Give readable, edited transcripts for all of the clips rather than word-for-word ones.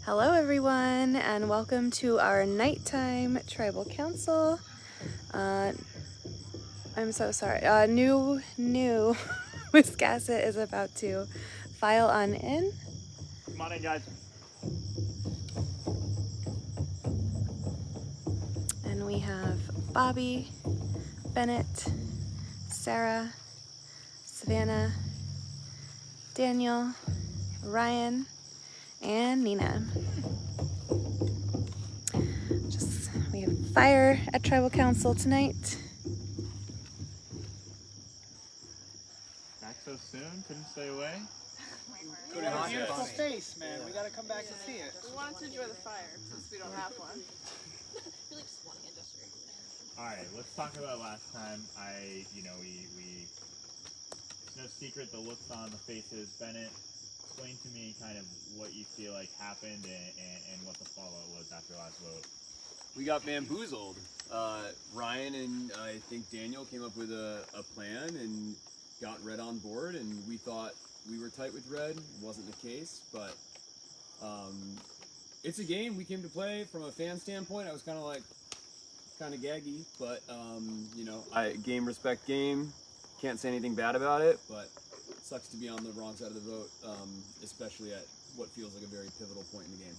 Hello everyone and welcome to our nighttime tribal council. I'm so sorry. New Wiscasset is about to file on in. Come on in, guys. And we have Bobby, Bennett, Sarah, Savannah, Daniel, Ryan, and Nina. We have fire at tribal council tonight. Back so soon? Couldn't stay away? Beautiful face, man. We gotta come back to see it. We wanted to enjoy the fire since we don't have one. Really just wanting a gesture. Alright, let's talk about last time. It's no secret the looks on the faces. Bennett, explain to me kind of what you feel like happened and what the fallout was after last vote. We got bamboozled. Ryan and I think Daniel came up with a plan and got Red on board, and we thought we were tight with Red. It wasn't the case, but it's a game we came to play. From a fan standpoint, I was kind of gaggy, but game respect game. Can't say anything bad about it, but it sucks to be on the wrong side of the vote, especially at what feels like a very pivotal point in the game.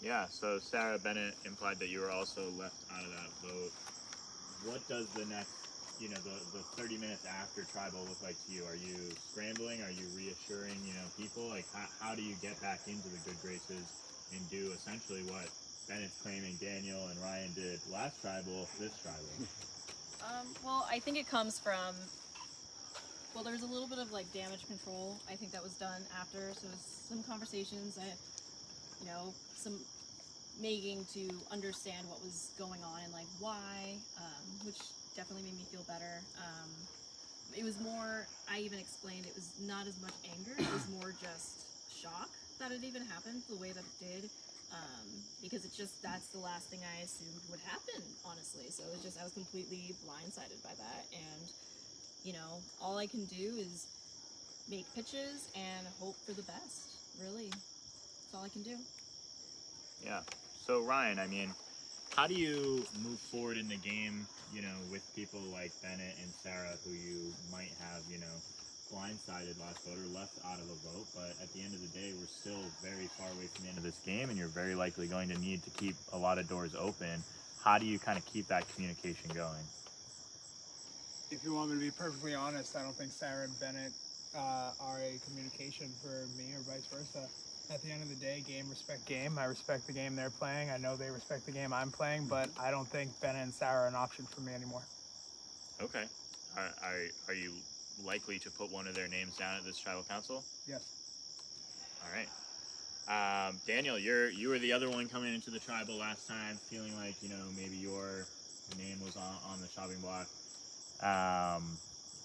Yeah, so Sarah, Bennett implied that you were also left out of that vote. What does the next, the 30 minutes after tribal look like to you? Are you scrambling? Are you reassuring, people? Like, how do you get back into the good graces and do essentially what Bennett's claiming Daniel and Ryan did last tribal, this tribal? Well, I think it comes from, there's a little bit of like damage control. I think that was done after, so it was some conversations and, some making to understand what was going on and like why, which definitely made me feel better. It was more, I even explained it was not as much anger, it was more just shock that it even happened the way that it did. Because that's the last thing I assumed would happen, honestly. So it was just, I was completely blindsided by that. And, all I can do is make pitches and hope for the best, really. That's all I can do. Yeah. So Ryan, how do you move forward in the game, with people like Bennett and Sarah who you might have, blindsided last vote or left out of a vote, but at the end of the day, we're still very far away from the end of this game, and you're very likely going to need to keep a lot of doors open. How do you kind of keep that communication going? If you want me to be perfectly honest, I don't think Sarah and Bennett are a communication for me or vice versa. At the end of the day, game respect game. I respect the game they're playing. I know they respect the game I'm playing, but I don't think Bennett and Sarah are an option for me anymore. Okay. Are you likely to put one of their names down at this tribal council? Yes. All right. Daniel, you were the other one coming into the tribal last time, feeling like maybe your name was on the chopping block.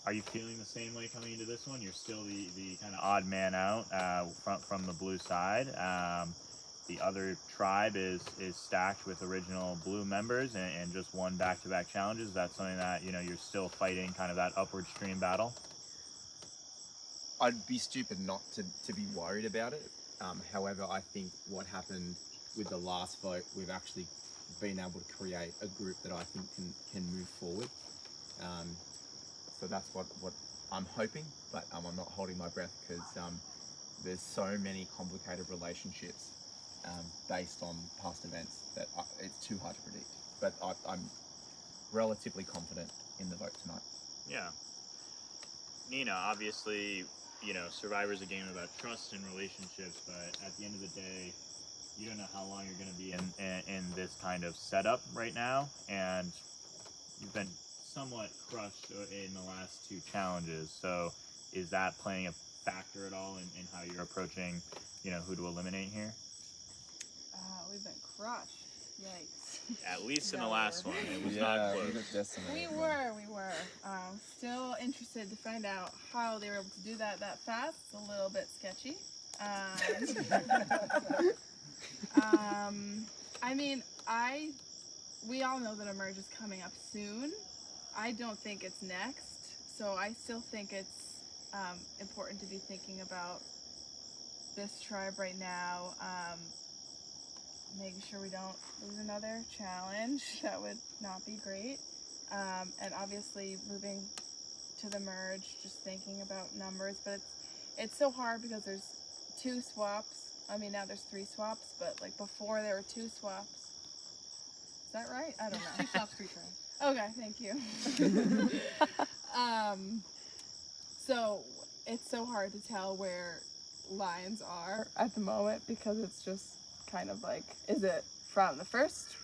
Are you feeling the same way coming into this one? You're still the kind of odd man out from the blue side. The other tribe is stacked with original blue members and just won back-to-back challenges. Is that something that you're still fighting, kind of that upward stream battle? I'd be stupid not to be worried about it. However, I think what happened with the last vote, we've actually been able to create a group that I think can move forward. So that's what I'm hoping, but I'm not holding my breath because there's so many complicated relationships based on past events that it's too hard to predict. But I'm relatively confident in the vote tonight. Yeah. Nina, obviously, Survivor's a game about trust and relationships, but at the end of the day, you don't know how long you're going to be in this kind of setup right now, and you've been somewhat crushed in the last two challenges. So is that playing a factor at all in how you're approaching, who to eliminate here? We've been crushed. Yikes. At least in the last one, it was not close. We were. Still interested to find out how they were able to do that fast. It's a little bit sketchy. We all know that a merge is coming up soon. I don't think it's next, so I still think it's important to be thinking about this tribe right now. Making sure we don't lose another challenge. That would not be great. And obviously moving to the merge, just thinking about numbers, but it's so hard because there's 2 swaps. I mean, now there's 3 swaps, but like before there were 2 swaps. Is that right? I don't know. 2 stops, 3 tries. Okay, thank you. So it's so hard to tell where lines are at the moment because it's just kind of like, is it from the first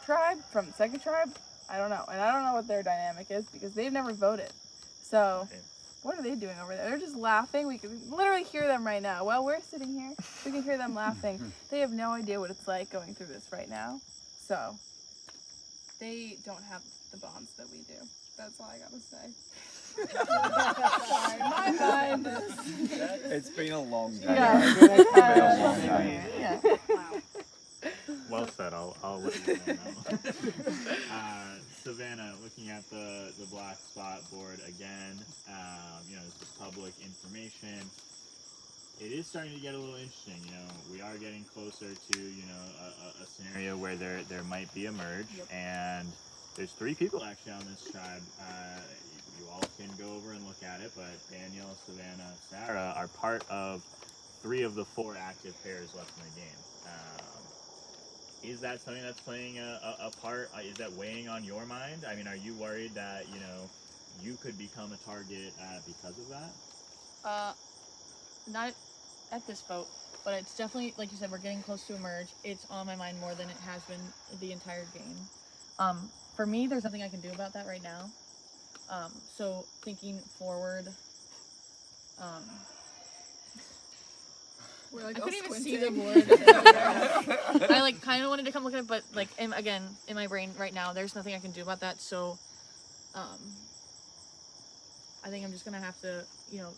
tribe, from the second tribe? I don't know. And I don't know what their dynamic is because they've never voted. So what are they doing over there? They're just laughing. We can literally hear them right now. While we're sitting here, we can hear them laughing. They have no idea what it's like going through this right now. So they don't have the bonds that we do. That's all I gotta say. Sorry, my mind is... It's been a long day. Yeah. Wow. Well said. I'll let you know now. Savannah, looking at the black spot board again, you know, this is public information. It is starting to get a little interesting. You know, we are getting closer to, you know, a scenario where there might be a merge, and there's 3 people actually on this tribe. You all can go over and look at it, but Daniel, Savannah, Sarah are part of 3 of the 4 active pairs left in the game. Is that something that's playing a part? Is that weighing on your mind? I mean, are you worried that, you know, you could become a target because of that? Not at this boat, but it's definitely, like you said, we're getting close to a merge. It's on my mind more than it has been the entire game. For me, there's nothing I can do about that right now. So thinking forward, We're like I all couldn't even squinting. see the board. I like kind of wanted to come look at it, but like again, in my brain right now, there's nothing I can do about that. So, I think I'm just gonna have to, you know,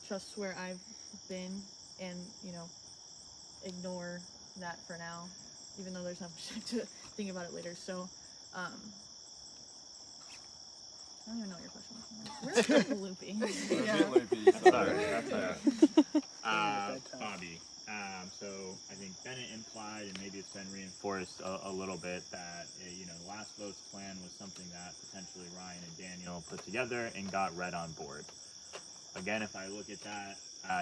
trust where I've been and, you know, ignore that for now, even though there's not much to think about it later. So, I don't even know what your question was. We're so loopy. That's all right. Bobby, so I think Bennett implied, and maybe it's been reinforced a little bit, that you know, last vote's plan was something that potentially Ryan and Daniel put together and got Red on board. Again, if I look at that,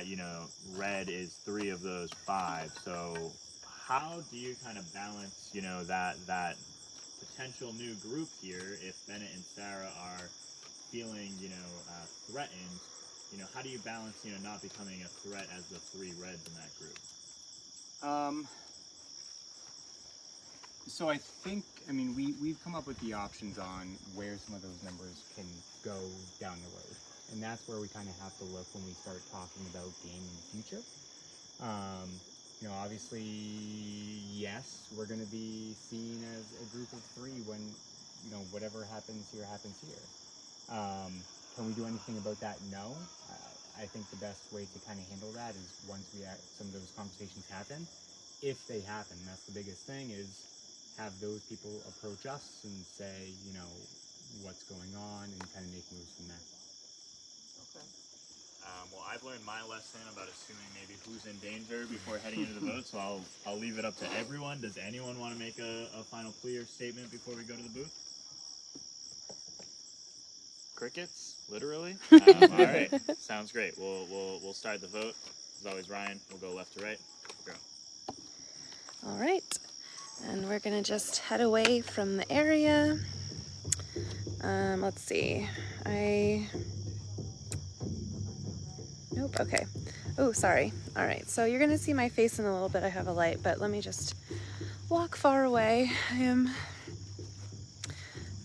you know, Red is 3 of those 5. So how do you kind of balance, you know, that potential new group here if Bennett and Sarah are feeling, you know, threatened? You know, how do you balance, you know, not becoming a threat as the 3 Reds in that group? So I think, I mean, we've come up with the options on where some of those numbers can go down the road. And that's where we kind of have to look when we start talking about game in the future. You know, obviously, yes, we're going to be seen as a group of 3 when, you know, whatever happens here happens here. Can we do anything about that? No. I think the best way to kind of handle that is once some of those conversations happen, if they happen. That's the biggest thing, is have those people approach us and say, you know, what's going on, and kind of make moves from there. Okay. Well, I've learned my lesson about assuming maybe who's in danger before heading into the vote, so I'll leave it up to everyone. Does anyone want to make a final plea or statement before we go to the booth? Crickets, literally. All right, sounds great. We'll start the vote. As always, Ryan. We'll go left to right. Go. All right, and we're gonna just head away from the area. Let's see. Nope. Okay. Oh, sorry. All right. So you're gonna see my face in a little bit. I have a light, but let me just walk far away. I am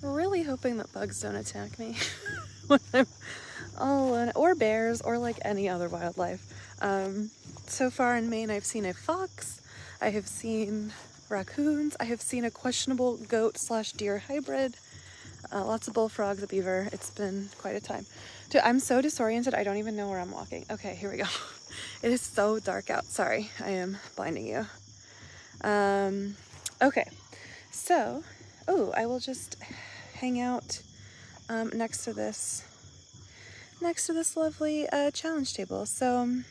really hoping that bugs don't attack me when I'm all alone, or bears, or like any other wildlife. So far in Maine, I've seen a fox, I have seen raccoons, I have seen a questionable goat/deer hybrid, lots of bullfrogs, a beaver. It's been quite a time. Dude, I'm so disoriented, I don't even know where I'm walking. Okay, here we go. It is so dark out. Sorry, I am blinding you. Okay, so, I will just hang out next to this lovely challenge table. So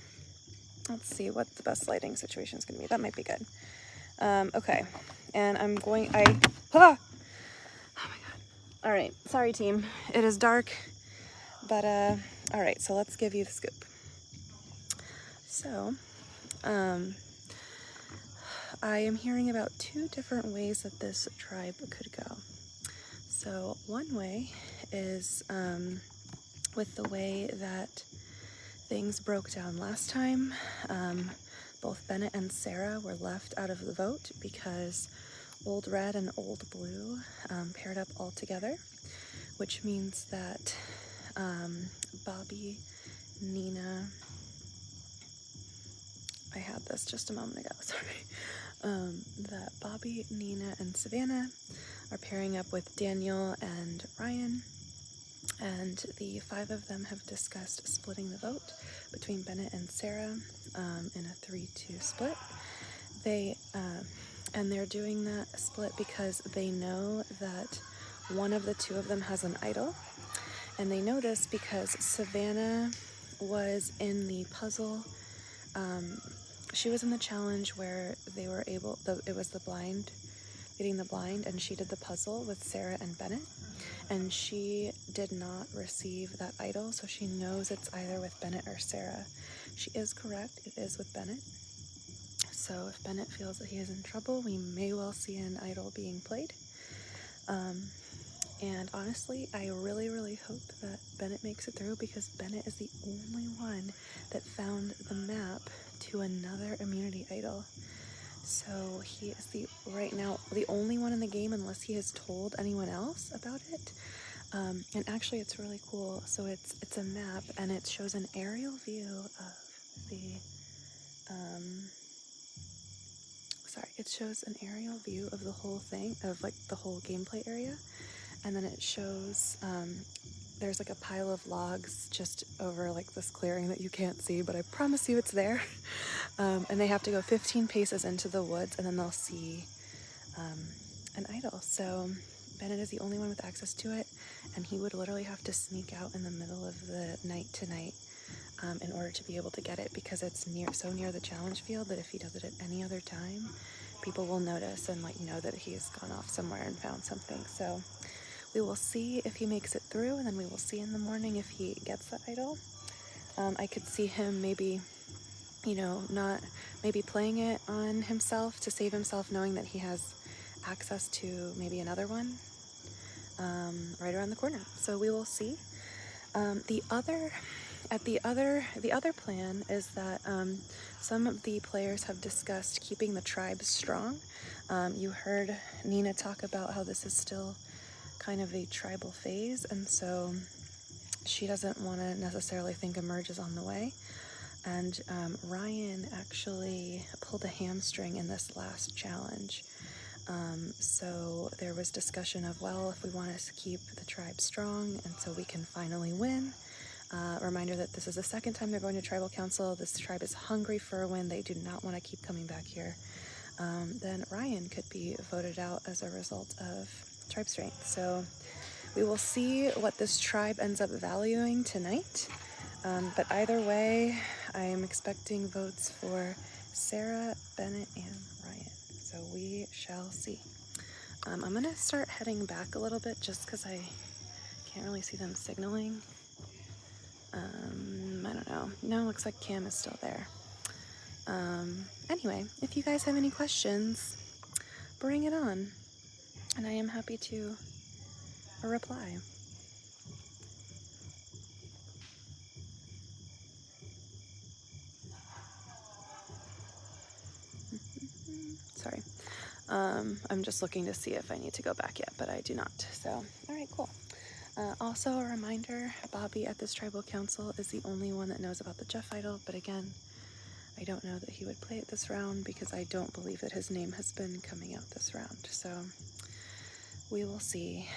let's see what the best lighting situation is going to be. That might be good. Okay, and I'm going, oh my god. All right, sorry team. It is dark, but all right, so let's give you the scoop. So, I am hearing about 2 different ways that this tribe could go. So one way is with the way that things broke down last time. Both Bennett and Sarah were left out of the vote because Old Red and Old Blue paired up all together, which means that Bobby, Nina, I had this just a moment ago, sorry, that Bobby, Nina, and Savannah are pairing up with Daniel and Ryan, and the 5 of them have discussed splitting the vote between Bennett and Sarah in a 3-2 split. And they're doing that split because they know that one of the 2 of them has an idol, and they know this because Savannah was in the puzzle. She was in the challenge where they were able, it was the blind, getting the blind, and she did the puzzle with Sarah and Bennett, and she did not receive that idol, so she knows it's either with Bennett or Sarah. She is correct, it is with Bennett. So if Bennett feels that he is in trouble, we may well see an idol being played. And honestly, I really, really hope that Bennett makes it through, because Bennett is the only one that found the map to another immunity idol. So he is right now the only one in the game, unless he has told anyone else about it. And actually it's really cool. So it's a map, and it shows an aerial view of the it shows an aerial view of the whole thing, of like the whole gameplay area, and then it shows there's like a pile of logs just over like this clearing that you can't see, but I promise you it's there. And they have to go 15 paces into the woods, and then they'll see an idol. So Bennett is the only one with access to it, and he would literally have to sneak out in the middle of the night tonight in order to be able to get it, because it's so near the challenge field that if he does it at any other time, people will notice and like know that he's gone off somewhere and found something. So we will see if he makes it through, and then we will see in the morning if he gets the idol. I could see him maybe, not maybe playing it on himself to save himself, knowing that he has access to maybe another one right around the corner. So we will see. The other plan is that some of the players have discussed keeping the tribe strong. You heard Nina talk about how this is still kind of a tribal phase, and so she doesn't want to necessarily think a merge is on the way. And Ryan actually pulled a hamstring in this last challenge. So there was discussion of, well, if we want to keep the tribe strong and so we can finally win, reminder that this is the second time they're going to tribal council. This tribe is hungry for a win. They do not want to keep coming back here. Then Ryan could be voted out as a result of tribe strength. So we will see what this tribe ends up valuing tonight. But either way, I am expecting votes for Sarah, Bennett, and Ryan. So we shall see. I'm going to start heading back a little bit just because I can't really see them signaling. I don't know. No, looks like Cam is still there. Anyway, if you guys have any questions, bring it on. And I am happy to reply. Sorry. I'm just looking to see if I need to go back yet, but I do not. So, all right, cool. Also a reminder, Bobby at this tribal council is the only one that knows about the Jeff idol, but again, I don't know that he would play it this round because I don't believe that his name has been coming out this round. So we will see.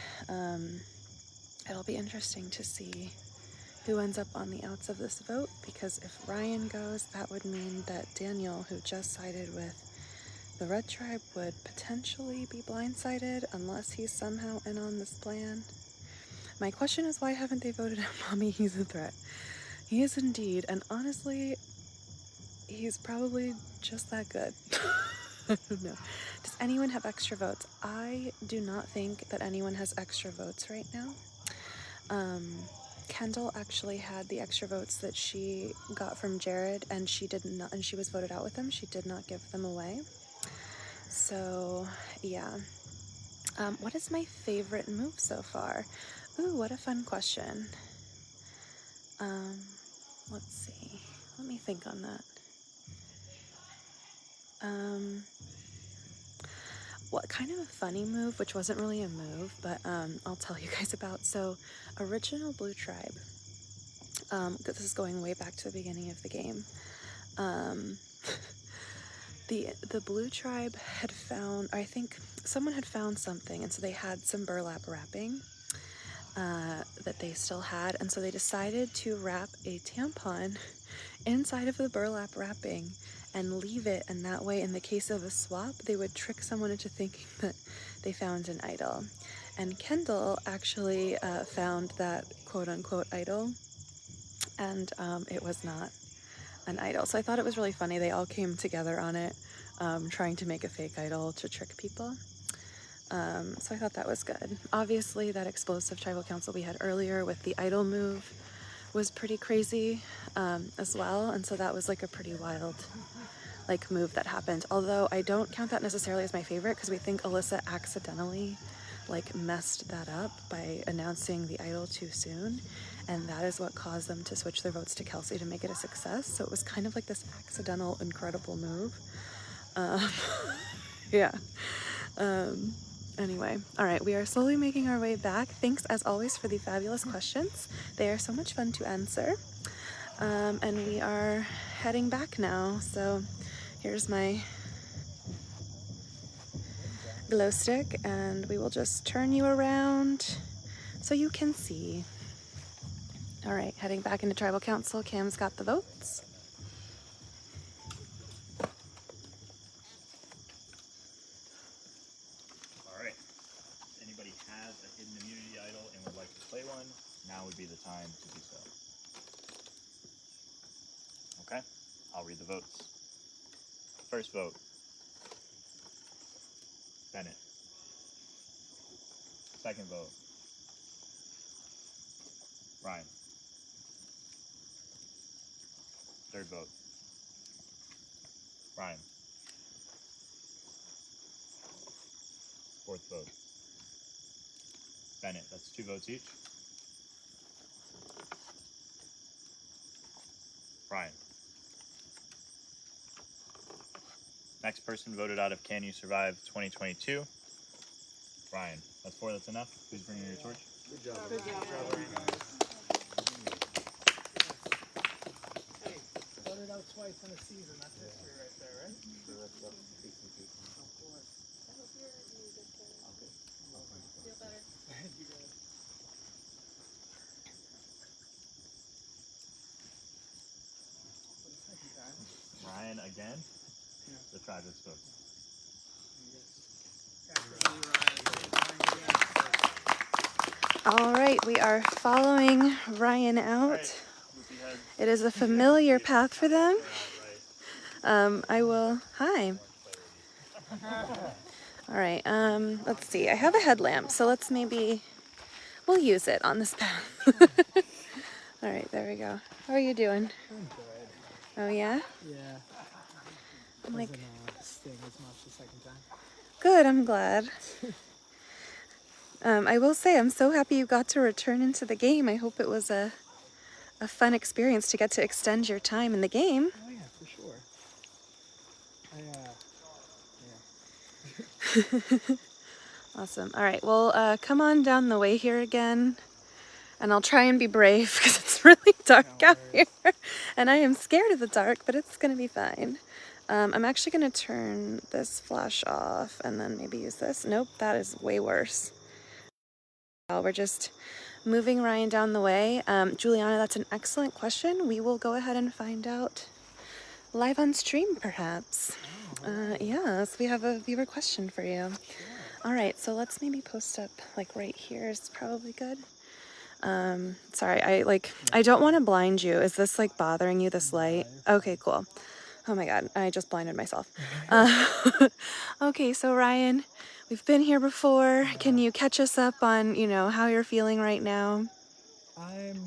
It'll be interesting to see who ends up on the outs of this vote, because if Ryan goes, that would mean that Daniel, who just sided with the Red Tribe, would potentially be blindsided unless he's somehow in on this plan. My question is, why haven't they voted out Bobby? He's a threat. He is indeed, and honestly, he's probably just that good. I don't know. Does anyone have extra votes? I do not think that anyone has extra votes right now. Kendall actually had the extra votes that she got from Jared, and she did not, and she was voted out with them. She did not give them away. So yeah. What is my favorite move so far? Ooh, what a fun question. Let's see. Let me think on that. What kind of a funny move, which wasn't really a move, but I'll tell you guys about. So, original Blue Tribe. This is going way back to the beginning of the game. The Blue Tribe had found, I think someone had found something, and so they had some burlap wrapping that they still had, and so they decided to wrap a tampon inside of the burlap wrapping and leave it, and that way in the case of a swap they would trick someone into thinking that they found an idol. And Kendall actually found that quote-unquote idol, and it was not an idol. So I thought it was really funny. They all came together on it, trying to make a fake idol to trick people. So I thought that was good. Obviously that explosive tribal council we had earlier with the idol move was pretty crazy as well, and so that was like a pretty wild like move that happened. Although I don't count that necessarily as my favorite, because we think Alyssa accidentally like messed that up by announcing the idol too soon, and that is what caused them to switch their votes to Kelsey to make it a success. So it was kind of like this accidental incredible move. Yeah. Anyway, all right, we are slowly making our way back. Thanks as always for the fabulous questions. They are so much fun to answer. And we are heading back now. So here's my glow stick, and we will just turn you around so you can see. All right, heading back into tribal council. Cam's got the votes. All right. If anybody has a hidden immunity idol and would like to play one, now would be the time to do so. Okay, I'll read the votes. First vote, Bennett. Second vote, Ryan. Third vote, Ryan. Fourth vote, Bennett. That's 2 votes each. Ryan. Next person voted out of Can You Survive 2022? Ryan. That's 4, that's enough? Who's bringing your torch? Good job. Good job. Hey, voted out twice in a season. That's history right there, right? Of course. Feel better. Thank you, guys. For the second time. Ryan again? Yeah. The tribe is votes. All right, we are following Ryan out. It is a familiar path for them. I will, hi. All right, let's see. I have a headlamp, so let's we'll use it on this path. All right, there we go. How are you doing? I'm good. Oh yeah? Yeah. I'm like, Sting as much the second time. good, I'm glad. I will say I'm so happy you got to return into the game. I hope it was a fun experience to get to extend your time in the game. Oh yeah, for sure. Awesome. All right, well, come on down the way here again, and I'll try and be brave because it's really dark out here, and I am scared of the dark, but it's gonna be fine. I'm actually gonna turn this flash off and then maybe use this. Nope, that is way worse. We're just moving Ryan down the way. Juliana, that's an excellent question. We will go ahead and find out live on stream, perhaps. Yes, we have a viewer question for you. All right, so let's maybe post up like right here is probably good. Sorry, I don't want to blind you. Is this like bothering you, this light? Okay, cool. Oh my God, I just blinded myself. Okay, so Ryan, we've been here before. Can you catch us up on, how you're feeling right now? I'm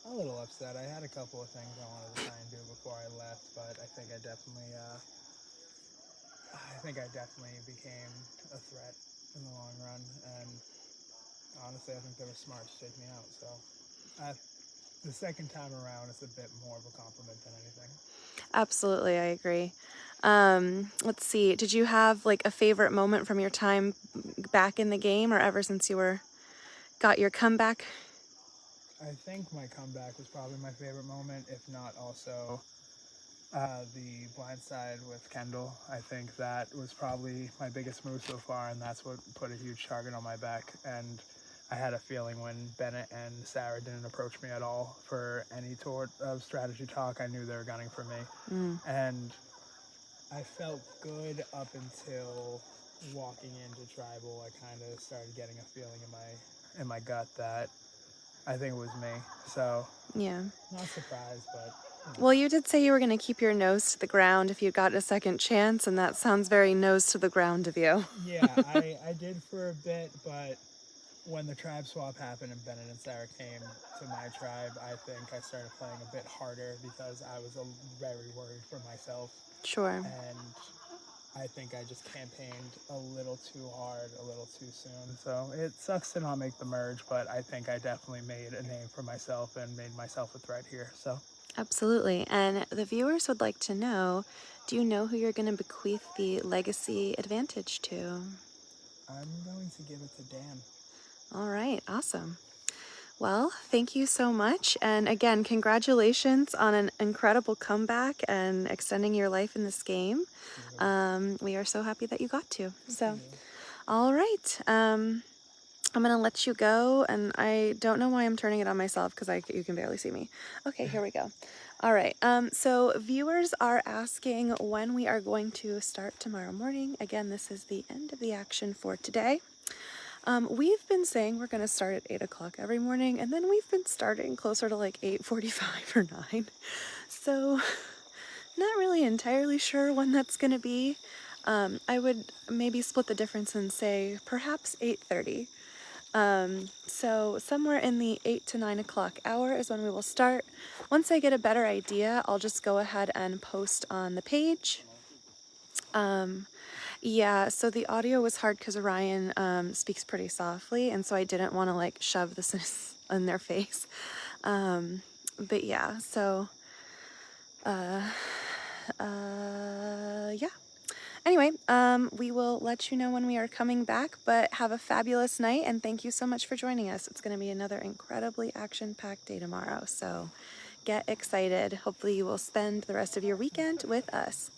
a little upset. I had a couple of things I wanted to try and do before I left, but I think I definitely became a threat in the long run, and honestly, I think they were smart to take me out. So, the second time around, it's a bit more of a compliment than anything. Absolutely, I agree. Let's see, did you have like a favorite moment from your time back in the game or ever since got your comeback? I think my comeback was probably my favorite moment, if not also the blind side with Kendall. I think that was probably my biggest move so far, and that's what put a huge target on my back. And I had a feeling when Bennett and Sarah didn't approach me at all for any sort of strategy talk, I knew they were gunning for me. And I felt good up until walking into tribal. I kind of started getting a feeling in my gut that I think it was me. So Yeah. not surprised, but Well, you did say you were going to keep your nose to the ground if you got a second chance, and that sounds very nose to the ground of you. yeah, I did for a bit, but when the tribe swap happened and Bennett and Sarah came to my tribe, I think I started playing a bit harder because I was very worried for myself. Sure. And I think I just campaigned a little too hard, a little too soon. So it sucks to not make the merge, but I think I definitely made a name for myself and made myself a threat here. So Absolutely. And the viewers would like to know, do you know who you're going to bequeath the legacy advantage to? I'm going to give it to Dan. All right, awesome. Well, thank you so much. And again, congratulations on an incredible comeback and extending your life in this game. We are so happy that you got to. So, all right. I'm going to let you go. And I don't know why I'm turning it on myself because you can barely see me. Okay, here we go. All right. So viewers are asking when we are going to start tomorrow morning. Again, this is the end of the action for today. We've been saying we're going to start at 8 o'clock every morning, and then we've been starting closer to like 8:45 or 9. So not really entirely sure when that's going to be. I would maybe split the difference and say perhaps 8:30. So somewhere in the 8 to 9 o'clock hour is when we will start. Once I get a better idea, I'll just go ahead and post on the page. Yeah, so the audio was hard because Orion speaks pretty softly, and so I didn't want to like shove this in their face. But yeah, so yeah. Anyway, we will let you know when we are coming back, but have a fabulous night, and thank you so much for joining us. It's going to be another incredibly action-packed day tomorrow, so get excited. Hopefully you will spend the rest of your weekend with us.